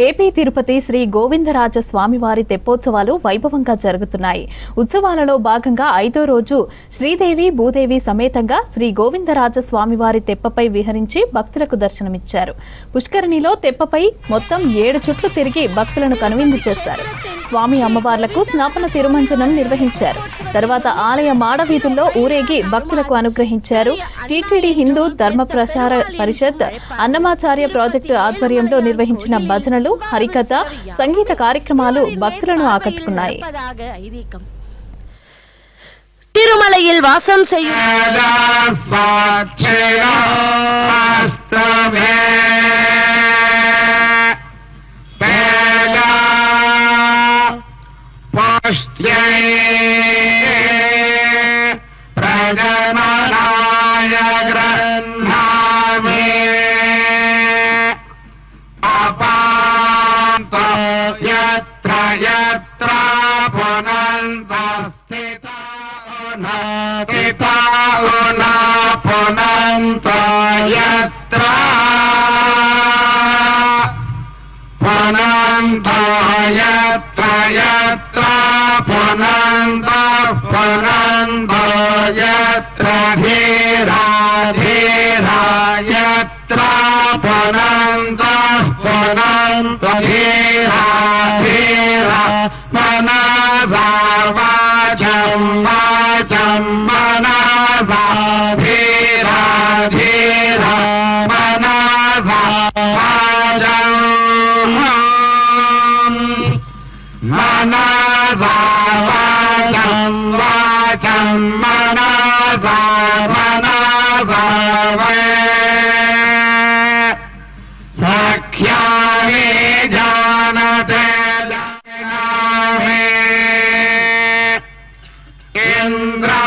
AP Tirupati Shri Govindaraja స్వామివారి తెప్పోత్సవాలు వైభవంగా జరుగుతున్నాయి. ఉత్సవాలలో భాగంగా 5వ రోజు శ్రీదేవి భూదేవి సమేతంగా శ్రీ గోవిందరాజ స్వామివారి తెప్పపై విహరించి భక్తులకు దర్శనమిచ్చారు. పుష్కరిణిలో తెప్పపై మొత్తం 7 చుట్లు తిరిగి భక్తులను కనువిందు చేశారు. స్వామి అమ్మవార్లకు స్నాపన తిరుమంజనం నిర్వహించారు. తర్వాత ఆలయ మాడవీధుల్లో ఊరేగి భక్తులకు అనుగ్రహించారు. టీటీడీ హిందూ ధర్మ ప్రచార పరిషత్ అన్నమాచార్య ప్రాజెక్టు ఆధ్వర్యంలో నిర్వహించిన భజనలు, హరికథ, సంగీత కార్యక్రమాలు భక్తులను ఆకట్టుకున్నాయి. తిరుమలയിൽ వాసం செய்யும் इंद्र